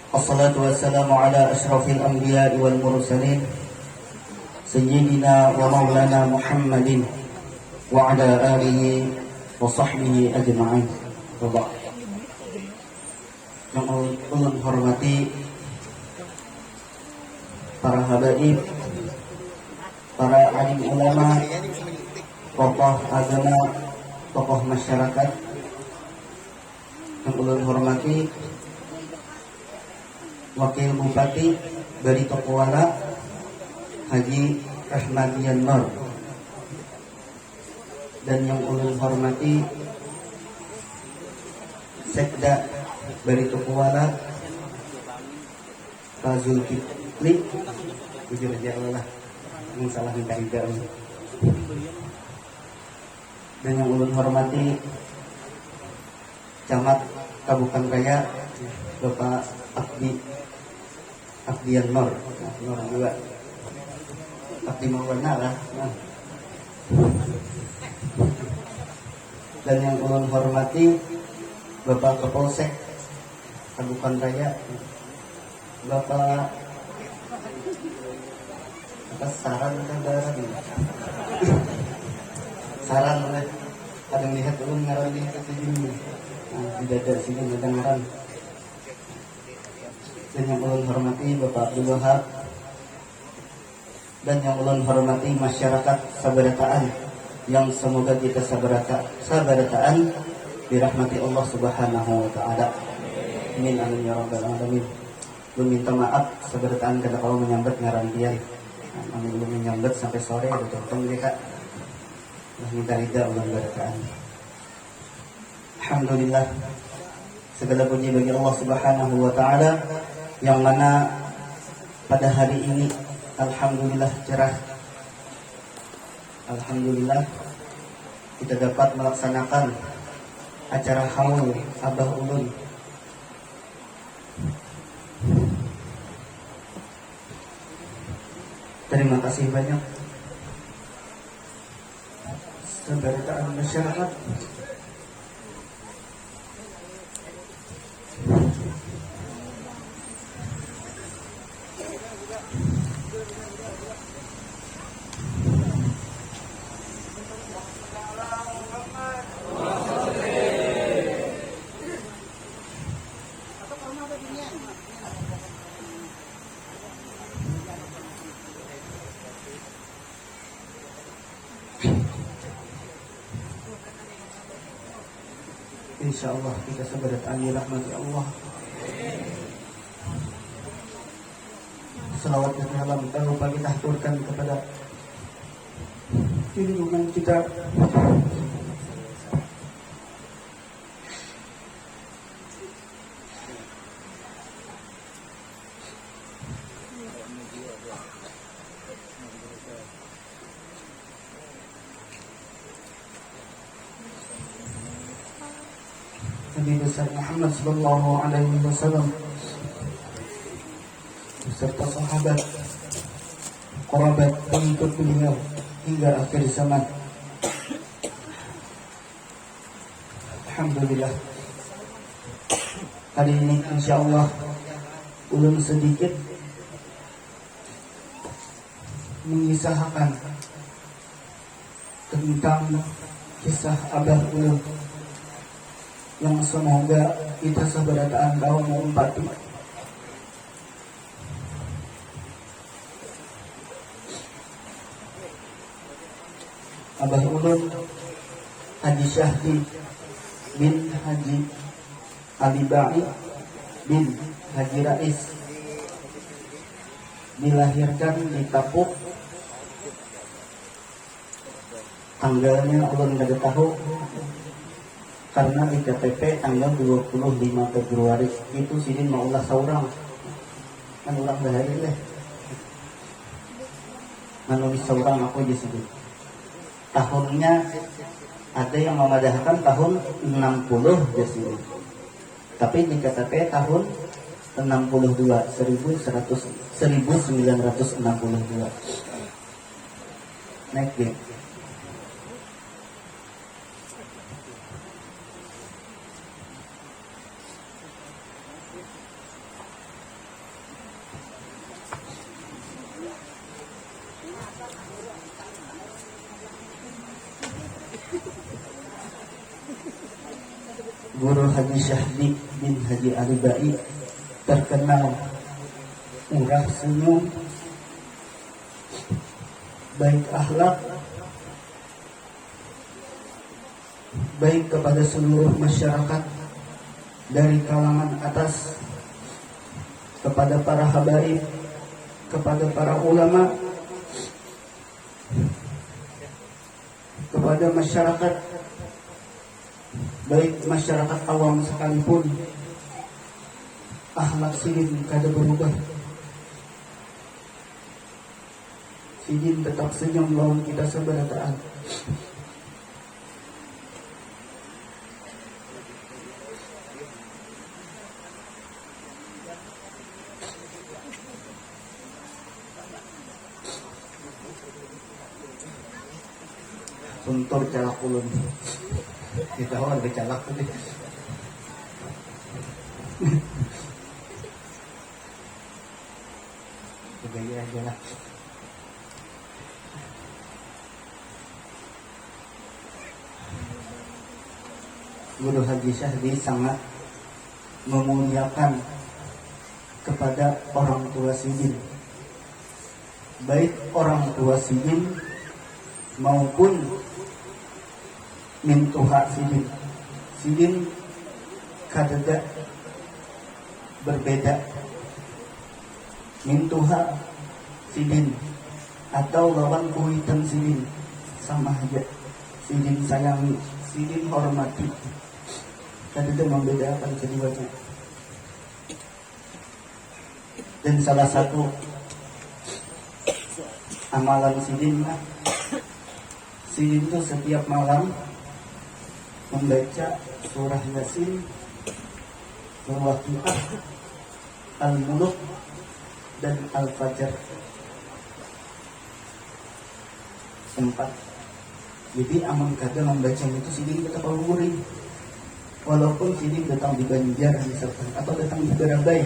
Wassalatu wassalamu ala ashrafil anbiya'i wal mursalin Sayyidina wa maulana Muhammadin wa ala alihi wa sahbihi ajma'in. Yang ulun hormati para habaib, para alim ulama, tokoh agama, tokoh masyarakat. Yang ulun hormati Wakil Bupati Barito Kuala Haji Rahmadian Nur, dan yang ulun hormati Sekda Barito Kuala Pak Zulkifli, jujur aja Allah yang salah minta hidang. Dan yang ulun hormati Camat Kabupaten Raya Bapak Abdian Nur, Nur juga Abdi Maulana lah. Dan yang ulun hormati Bapak Kapolsek Kabupaten Raya Bapak Saran Saran oleh kadang lihat ulun ngaran di sini. Tidak ada sini mendengaran. Dan yang ulun hormati Bapak Abdul Wahab, dan yang ulun hormati masyarakat Sabarataan, yang semoga kita sabarataan dirahmati Allah Subhanahu wa taala. Amin amin ya rabbal alamin. Belum minta maaf Sabarataan kada kalau menyambut ngarantian. Amin belum menyambut sampai sore betul mereka. Minta ridha ulun barataan. Alhamdulillah, segala puji bagi Allah Subhanahu wa taala yang mana pada hari ini alhamdulillah cerah. Alhamdulillah kita dapat melaksanakan acara haul Abah Ulun. Terima kasih banyak Sabarataan masyarakat. InsyaAllah kita sabarataan dirahmati Allah. Salawat dan salam tak lupa kita haturkan kepada junjungan kita Nabi besar Muhammad sallallahu alaihi wasallam beserta sahabat, kerabat, pengikut beliau hingga akhir zaman. Alhamdulillah. Hari ini insyaallah ulun sedikit mengisahkan tentang kisah Abah Ulun yang semoga kita sabarataan kaum menempati. Abah Ulun Haji Syahdi bin Haji Ali Ba'i bin Haji Rais dilahirkan di Tapuk. Tanggalnya ulun tidak tahu karena di KTP tanggal 25 Februari itu sidin maulah saurang kan ulang bahari deh menulis saurang aku aja sidin. Tahunnya ada yang memadahkan tahun 60 aja sidin, tapi di KTP tahun 62 1962 naik deh. Guru Haji Syahdi bin Haji Ali Bai, terkenal murah senyum, baik akhlak, baik kepada seluruh masyarakat dari kalangan atas, kepada para habaib, kepada para ulama, kepada masyarakat, baik masyarakat awam sekalipun. Akhlak Sidin kada berubah. Sidin tetap senyum lawan kita seberataan. Suntur calak ulun. Kita orang becalak tadi. Gaya aja lah. Guru Haji Syahdi sangat memuliakan kepada orang tua Sidin, baik orang tua Sidin maupun mintuha Sidin. Sidin kadada berbeda. Mintuha Sidin atau lawan kuitan Sidin sama aja. Sidin sayangi, Sidin hormati. Kadada membedakan keduanya. Dan salah satu amalan Sidin, Sidin itu setiap malam membaca surah Yasin, Al-Waqiah, Al-Mulk, dan Al-Fajr 4. Jadi aman kada membaca itu Sidin tetap guring. Walaupun Sidin datang di Banjar misalkan, atau datang di Berabai,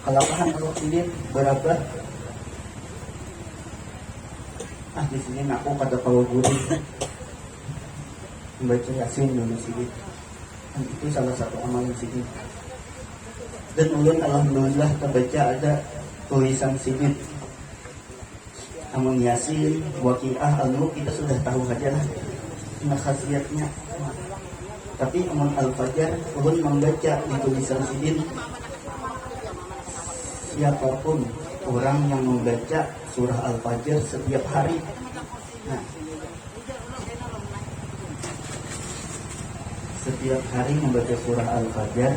kelakahan kalau Sidin berapa? Di sini aku kata kalau guru membaca Yasin dulu Sidin. Dan itu salah satu amalan Sidin. Dan ulun alhamdulillah terbaca ada tulisan Sidin. Amun Yasin, Waqiah, Al-Mulk kita sudah tahu saja lah khasiatnya. Tapi amun Al-Fajr ulun membaca di tulisan Sidin. Siapapun orang yang membaca surah Al-Fajr setiap hari, setiap hari membaca surah Al-Fajr,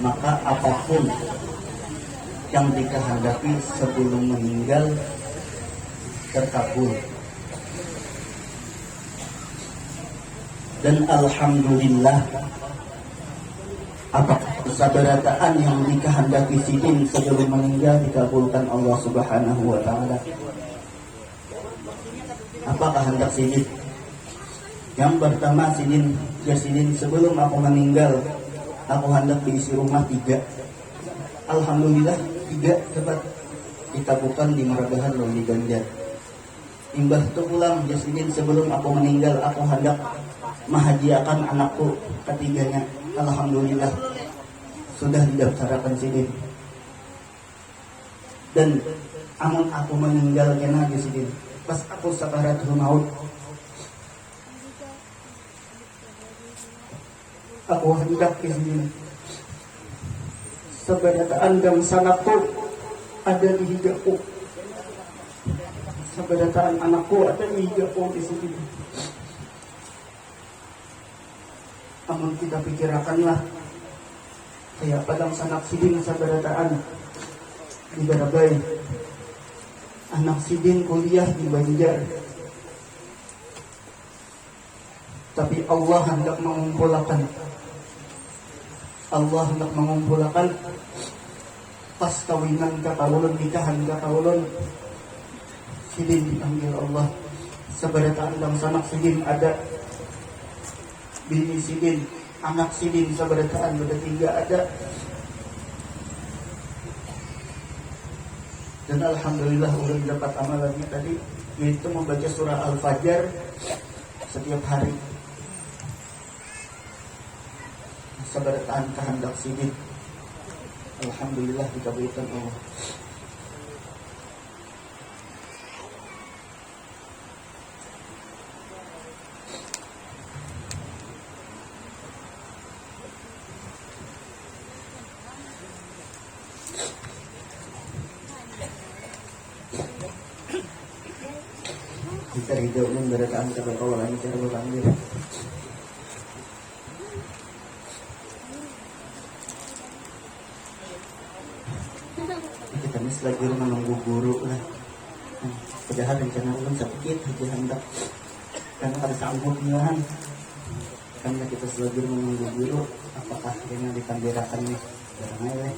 maka apapun yang dikehendaki sebelum meninggal terkabul. Dan alhamdulillah, apa sabarataan yang dikehendaki Sidin sebelum meninggal dikabulkan Allah Subhanahu wa taala. Apa kehendak Sidin? Yang pertama Sidin sebelum aku meninggal, aku hendak diisi rumah 3. Alhamdulillah 3 dapat ditabukan di Marabahan lalu di Banjar. Imbah tu pulang Sidin sebelum aku meninggal, aku hendak mahadiakan anakku ketiganya. Alhamdulillah sudah didaftarkan Sidin. Dan amun aku meninggal kena di Sidin, pas aku sakaratul maut, aku hendak di Sidin seberataan dan sanakku ada di hidupku, seberataan anakku ada di hidupku di Sidin. Amun kita pikirakanlah kayak padang sanak Sidin sabarataan di Berabai, anak Sidin kuliah di Banjar, tapi Allah hendak mengumpulkan pas kawinan kakawulun, nikahan kakawulun, Sidin dipanggil Allah. Sabarataan dan sanak Sidin ada, bini Sidin, anak Sidin sabarataan ada 3 ada. Dan alhamdulillah ulun dapat amalannya tadi yaitu membaca surah Al-Fajr setiap hari. Sabarataan kehendak sidin, alhamdulillah dikabulkan Allah. Kita hidup memberikan kepada Allah yang cara berlamir. Kita ini lagi menunggu guru lah. Padahal rencana ulun sakit hati hendak karena ada sanggup-nyahan. Karena kita selagi menunggu guru, apakah yang dikandirakan nih barangnya.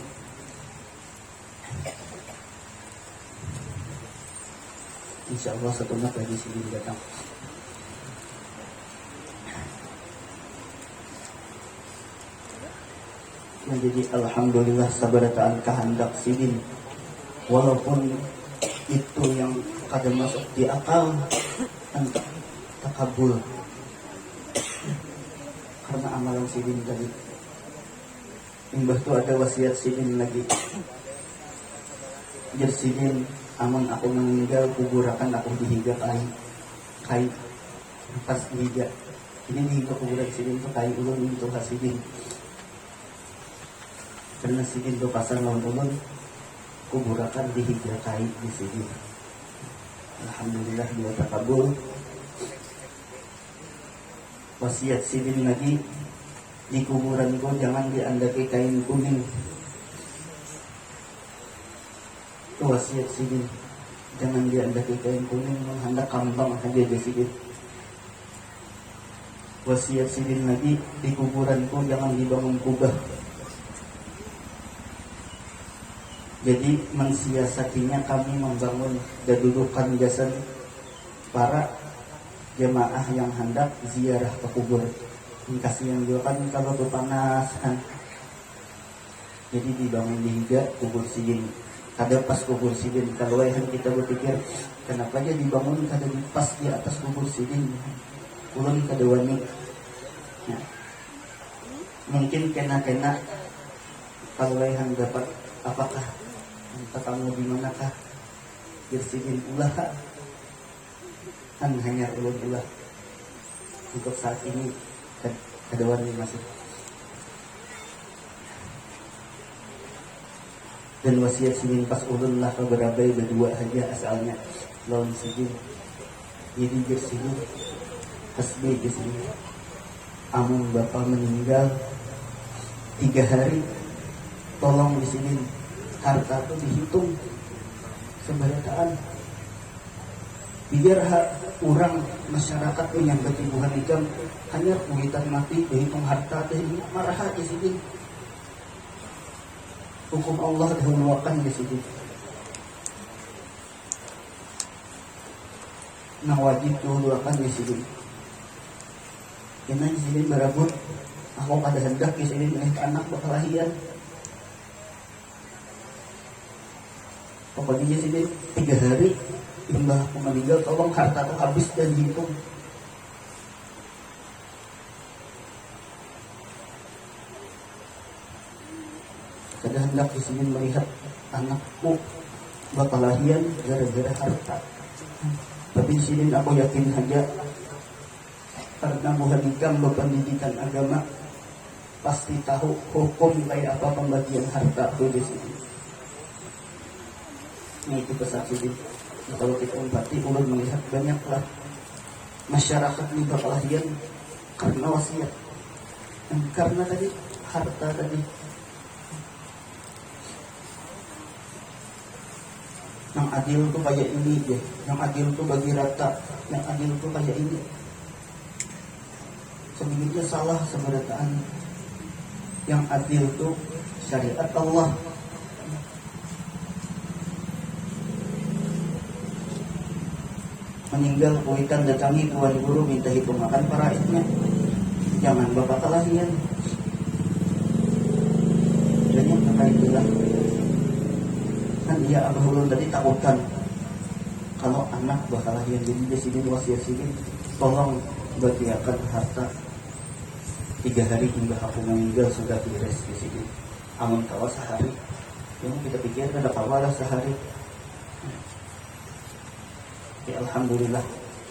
Insya Allah satu nak lagi sini datang. Menjadi alhamdulillah sabarataan kehendak sidin, walaupun itu yang kadang masuk di akal entah takabul karena amalan sidin tadi. Imbah itu ada wasiat sidin lagi. Jadi sidin, amun aku meninggal kuburakan aku dihiga kai pas dihiga. Ini dihiga kuburan sidin itu kai ulun itu hasidin. Karena sidin itu pasang lawan ulun kuburakan dihiga kai di sidin. Alhamdulillah dia takabul. Wasiat sidin lagi, di kuburanku jangan diandaki kain kuning. Wasiat sidin, jangan diandaki kain kuning, menghendak kambang aja di sidin. Wasiat sidin lagi, di kuburanku jangan dibangun kubah. Jadi mensiasatinya kami membangun kedudukan jasad para jemaah yang hendak ziarah ke kubur. Kasihan juga kan kalau panas kan. Jadi dibangun dihiga kubur sidin. Kada pas kubur sidin. Kalau yang kita berpikir kenapa aja dibangun kada pas di atas kubur sidin. Ulun kada wani. Nah, mungkin kena kalau yang dapat apakah entah kamu di manakah bersidin ulah kah? Kan hanya ulun ulah untuk saat ini kada wani masih. Dan wasiat sidin pas ulun lah berabai berdua aja asalnya lawan sidin. Jadi bersidin hasbi di sini. Amun bapak meninggal 3 hari, tolong di sini harta itu dihitung sebarataan. Biar orang masyarakat yang ketibuhan ikam hanya kuitan mati dihitung harta ini marah di sini. Hukum Allah dihunwakan di sini. Nah wajib dihunwakan di sini. Kena di sini berabut. Aku kada hendak di sini dengan anak berkelahian. Pokoknya di sini 3 hari imbah aku meninggal, tolong harta itu habis dan dihitung. Kada hendak di sini melihat anakku berkelahian gara-gara harta. Tapi di sini aku yakin saja karena muhadikam berpendidikan agama pasti tahu hukum kayak apa pembagian harta itu di sini. Ini itu besar sini. Kalau kita empati ulun melihat banyaklah masyarakat ini berkelahian karena wasiat dan karena tadi harta tadi. Yang adil tuh kayak ini deh, yang adil tuh bagi rata, yang adil tuh kayak ini. Sebenarnya salah seberataan. Yang adil tuh syariat Allah. Meninggal kuitan datangi tuan guru minta hitung makan para rakyatnya. Jangan bapak kelahian. Jadi apa itulah. Kan dia abah ulun tadi takutkan. kalau anak bakalah yang jadi sidin wasiat sidin, tolong bagiakan harta 3 hari hingga aku meninggal sudah beres di sini. Amun kawa sehari, yang kita pikir ada kawalah sehari. Ya, alhamdulillah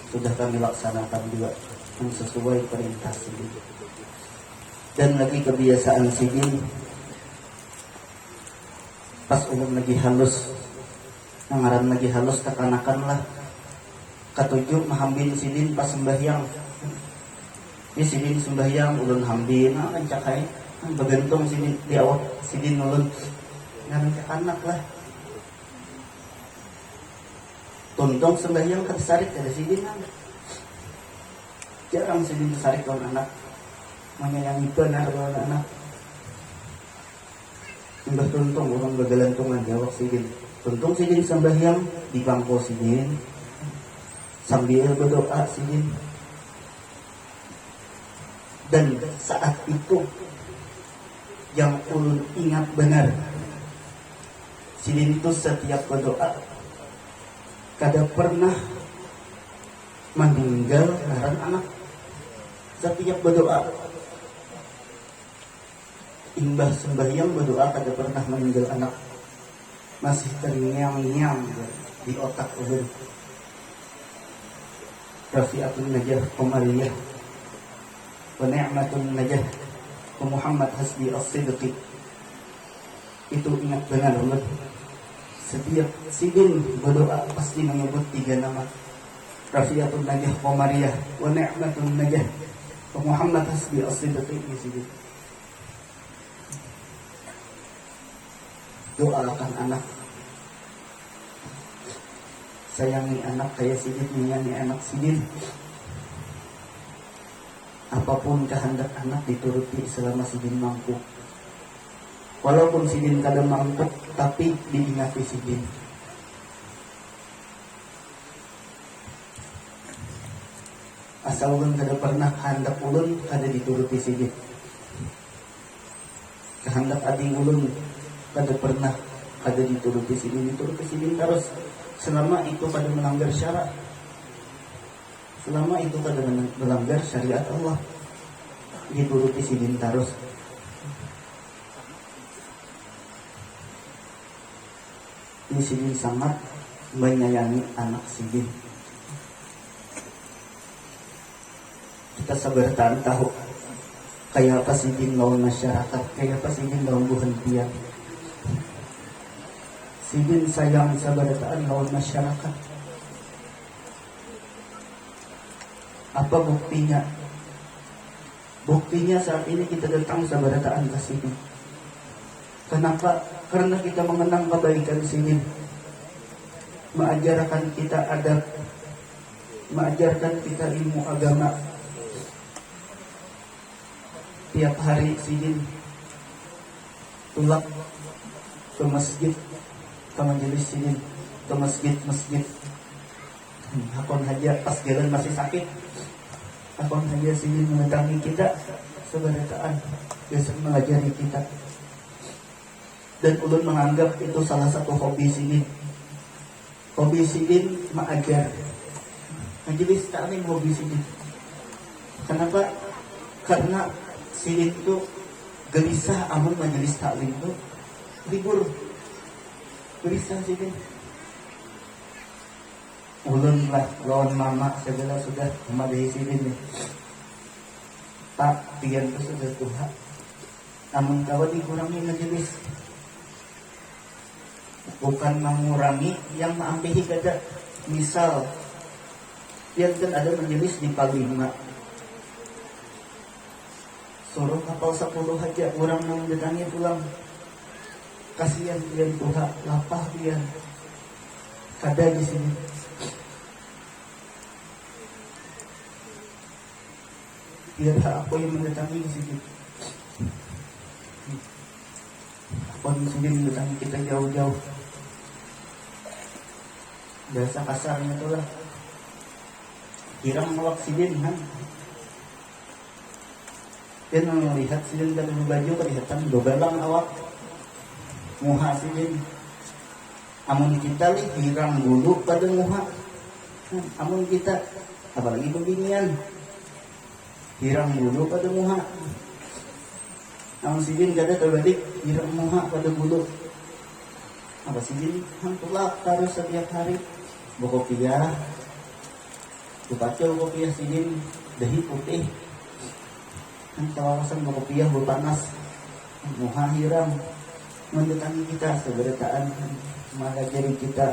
sudah kami laksanakan juga yang sesuai perintah sidin. Dan lagi kebiasaan sidin, pas ulun lagi halus, ngaran lagi halus kekanakan lah, ketujuh mahambin sidin pas sembahyang. Ini sidin sembahyang ulun hambin, kencak hai, begantung sidin di awak sidin ulun, ngancak anak lah. Tuntong sembahyang tersarik ada sidin kan. Jarang sidin tersarik lawan anak, menyayangi benar lawan anak. Mbah tuntong orang begalantungan di awak sidin. Tuntong sidin sembahyang di bangko sidin, sambil berdoa sidin. Dan saat itu yang ulun ingat benar, sidin itu setiap berdoa kada pernah meninggal ngaran anak. Setiap berdoa imbah sembahyang berdoa kada pernah meninggal anak, masih terngiang-ngiang di otak ulun. Rafi'atun najah Qamariyah wa ni'matun najah wa Muhammad hasbi as-sidqi. Itu ingat benar ulun. Setiap sidin berdoa pasti menyebut 3 nama, Rafi'atun najah Qamariyah wa ni'matun najah wa Muhammad hasbi as-sidqi. Sidin doakan anak, sayangi anak kayak sidin menyayangi anak sidin. Apapun kehendak anak dituruti selama sidin mampu. Walaupun sidin kada mampu, tapi diingati sidin. Asal ulun kada pernah kehendak ulun kada dituruti sidin. Kehendak adi ulun kada pernah kada dituruti sidin terus. Selama itu kada melanggar syarat, selama itu kada melanggar syariat Allah, dituruti sidin terus. Ini sidin sangat menyayangi anak sidin. Kita sabartan tahu kayak apa sidin lawan masyarakat, kayak apa sidin lawan buhantian. Sidin sayang sabartaan lawan masyarakat. Apa buktinya? Buktinya saat ini kita datang sabarataan ke sini. Kenapa? Karena kita mengenang kebaikan sidin. Mengajarkan kita adab, mengajarkan kita ilmu agama. Tiap hari sidin tulak ke masjid, ke majelis sidin, ke masjid. Akon haja pas jalan masih sakit, akon haja sidin mendatangi kita sebarataan, biasa mengajari kita. Dan ulun menganggap itu salah satu hobi sidin. Hobi sidin mengajar. Majelis taklim hobi sidin. Kenapa? Karena sidin itu gelisah amun majelis taklim itu libur. Gelisah sidin. Ulun lah lawan mama segala sudah memadahi sidin nih. Tak pian itu sudah Tuhan. Namun kawan dikurangi majelis. Bukan mengurangi yang mengampihi kada. Misal dia kan ada majelis di Palima, suruh kapal 10 aja, orang mau mendatangi pulang. Kasihan pian Tuhan, lapah pian. Kada di sini. Biar aku yang mendatangi di sini. Aku di sini mendatangi kita jauh-jauh. Biasa kasarnya tu lah. Kirang melak sidin kan. Dia melihat sidin dan berbaju kelihatan dobelang awak. Muha sidin. Amun kita hirang bulu pada muha. Amun kita apalagi beginian hirang bulu pada muha. Amun sidin kada terbalik hirang muha pada bulu. Apa sidin hantulak terus setiap hari bokopiah. Dibaca bokopiah sidin dahi putih. Tawasan bokopiah berpanas. Muha hirang mendatangi kita seberataan mengajari kita.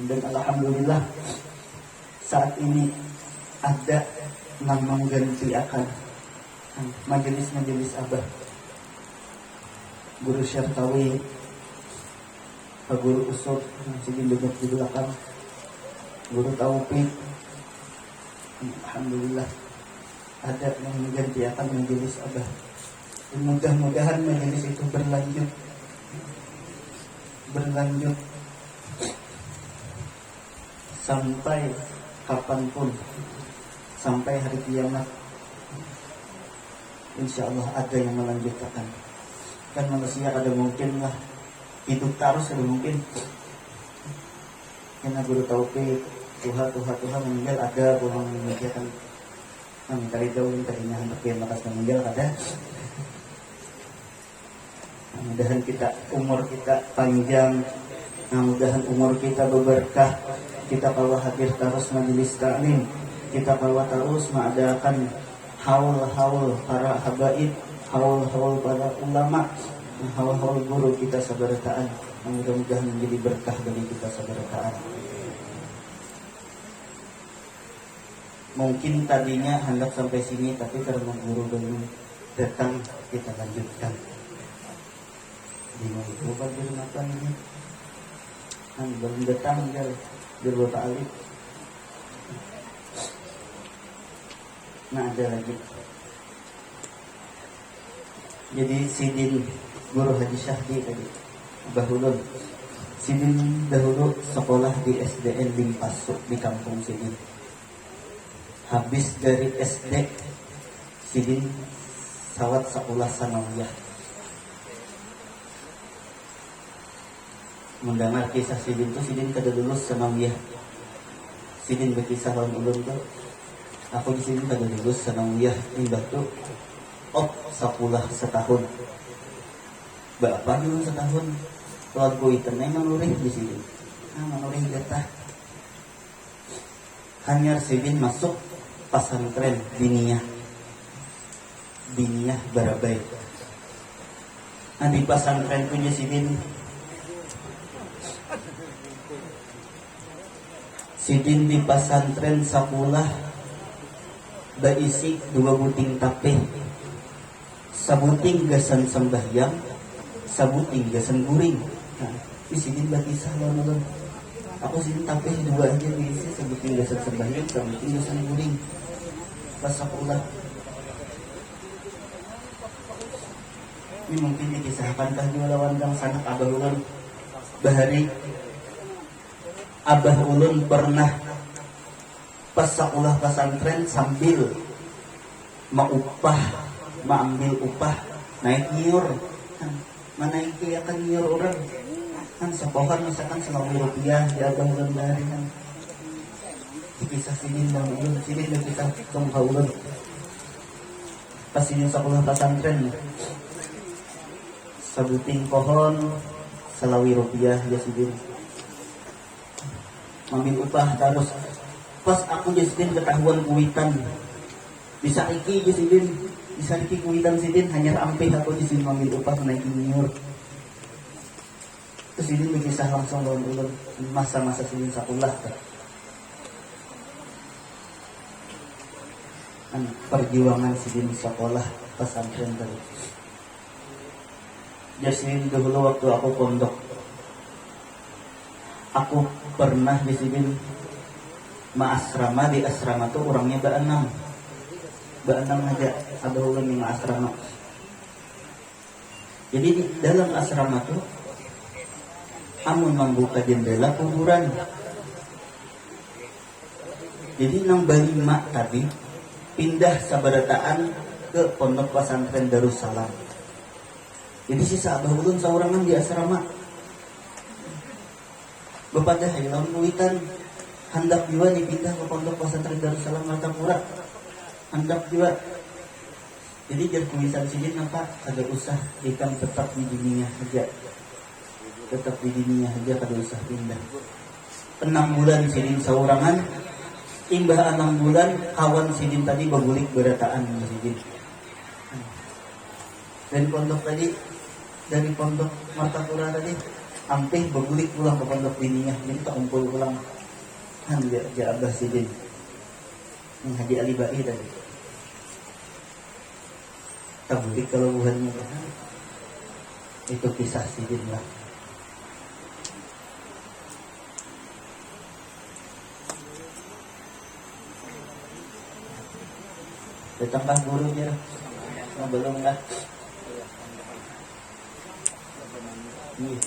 Dan alhamdulillah saat ini ada yang mengganti akan majelis-majelis abah, guru syartawi, guru usul masih duduk di belakang, guru taufik. Alhamdulillah ada yang mengganti akan majelis abah. Mudah-mudahan majelis itu berlanjut sampai kapanpun, sampai hari kiamat. Insya Allah ada yang melanjutkan. Kan manusia ada mungkin lah hidup terus, ada mungkin. Karena guru taufik Tuhan meninggal, ada pulang meninggalkan mencari daun tadinya hendak yang makas meninggal ada. Mudah-mudahan umur kita panjang, mudah-mudahan umur kita berberkah, kita bawa hadir terus majelis taklim, kita bawa terus mengadakan haul para habaib, haul para ulama, haul guru kita sabarataan. Mudah-mudahan menjadi berkah bagi kita sabarataan. Mungkin tadinya hendak sampai sini, tapi karena guru belum datang, kita lanjutkan. Bingung lupa di makan ini. Belum datang ya, beberapa alif. Nah ada lagi. Jadi sidin guru Haji Syahdi tadi, Bahulun. Sidin dahulu sekolah di SDN Limpasuk di kampung Sidin. Habis dari SD, Sidin sawat sekolah sanawiyah. Mendengar kisah Sidin itu, Sidin kada lulus sanawiyah. Sidin berkisah lawan ulun tu, aku di sini kada lulus sanawiyah. Imbah tu, sekolah setahun. Bapak dulu setahun. Keluarga itu manurih di sini. Manurih getah. Hanya Sidin masuk pesantren Diniyah Barabai. Di pesantren punya Sidin di pesantren sekolah berisi 2 buting tapeh, sabuting gasan sembahyang, sabuting gasan guring. Di Sidin berkisah lawan. Aku Sidin tapeh 2 aja diisi, sabuting gasan sembahyang, sabuting gasan guring. Pas sekolah. Ini mungkin dikisahkan tadi lawan kang sanak abah ulun bahari. Abah ulun pernah pas sekolah pesantren sambil mengambil upah naik nyiur. Mana itu ya kan nyiur orang kan sepohon misalkan 1.000 rupiah di abah ulun bahari kan. Kisah Sidin dan ulun, Sidin dan kisah tong ulun. Pas Sidin sekolah pesantren sabuting pohon 1.000 rupiah ya Sidin. Ambil upah terus. Pas aku Sidin ketahuan kuitan. Bisa iki kuitan Sidin hanya ampih aku Sidin ambil upah naik nyiur. Terus Sidin berkisah langsung lawan ulun masa-masa Sidin sekolah. Perjuangan Sidin sekolah pesantren tadi. Jadi Sidin dulu waktu aku pondok, aku pernah di Sidin asrama. Di asrama tuh orangnya Ba'enam aja ada orang yang asrama. Jadi di dalam asrama tuh amun membuka jendela kuburan. Jadi nang Balima tadi pindah sabarataan ke pondok pesantren Darussalam. Jadi sisa abah ulun saurangan di asrama. Bapak dah hilang nulitan hendak juga dipindah ke pondok pesantren Darussalam Martapura. Hendak juga. Jadi jadi tulisan sini apa? Ada usah ikan tetap di dunia saja. Tetap di dunia saja kada usah pindah. 6 bulan sidin saurangan. Imbah 6 bulan kawan sidin tadi begulik berataan sidin. Dari pondok tadi, dari pondok Martapura tadi, ampih begulik pulang ke pondok dininya. Jadi tak kumpul pulang. Han dia abah sidin. Yang Haji Ali Bai tadi. Tak bulik kalau buhannya kan. Itu kisah sidin lah. Datangkah gurunya? Belum lah. Iya.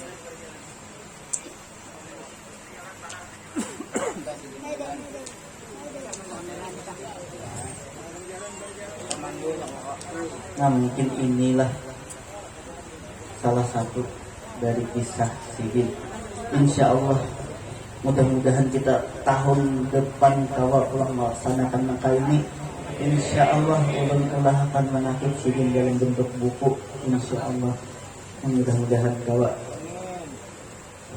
Nah mungkin inilah salah satu dari kisah sidin. Insya Allah mudah-mudahan kita tahun depan kalau ulang melaksanakan angka ini, insya Allah ulun telah akan menakib sidin dalam bentuk buku. Insya Allah mudah-mudahan kalau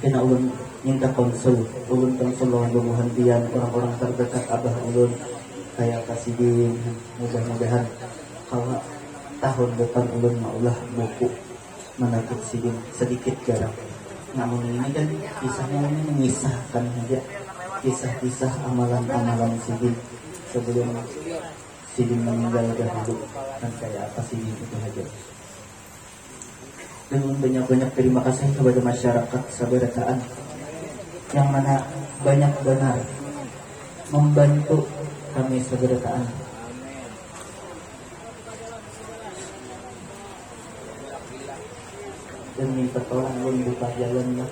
kena ulun minta konsul lawan bubuhantian orang-orang terdekat abah ulun kayak kasidin. Mudah-mudahan kalau tahun depan ulun maulah buku menakib sidin sedikit jarang. Namun ini kan kisahnya ini mengisahkan saja kisah-kisah amalan-amalan sidin sebelum sidin meninggal dahulu dan kayak apa sidin itu saja. Dan banyak-banyak terima kasih kepada masyarakat Sabarataan yang mana banyak benar membantu kami Sabarataan. Dan minta tolong buka jalannya.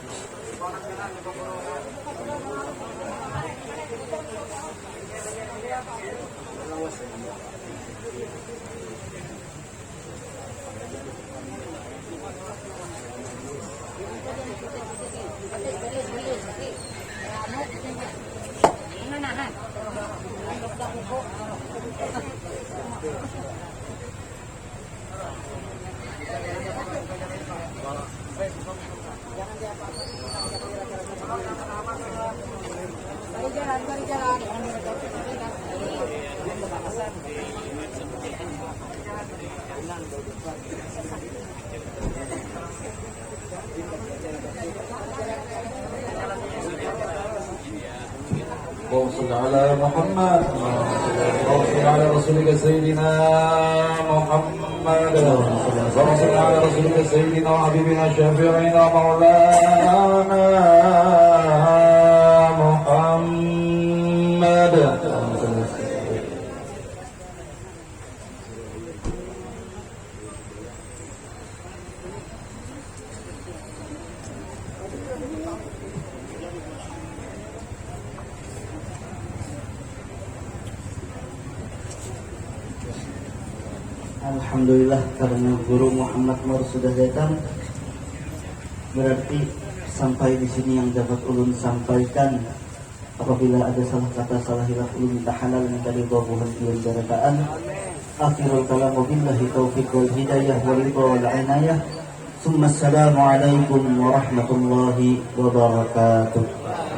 وصل على محمد وصل على رسولك سيدنا محمد وصل على رسولك سيدنا وحبيبنا شفيعنا مولانا محمد. Alhamdulillah karena Guru Muhammad Nur sudah datang, berarti sampai di sini yang dapat ulun sampaikan. Apabila ada salah kata, salah hilaf, ulun minta halal, minta ridha buhan barakaan. Akhirul kalam billahi taufiq wal hidayah wal ridha wal inayah. Assalamualaikum warahmatullahi wabarakatuh.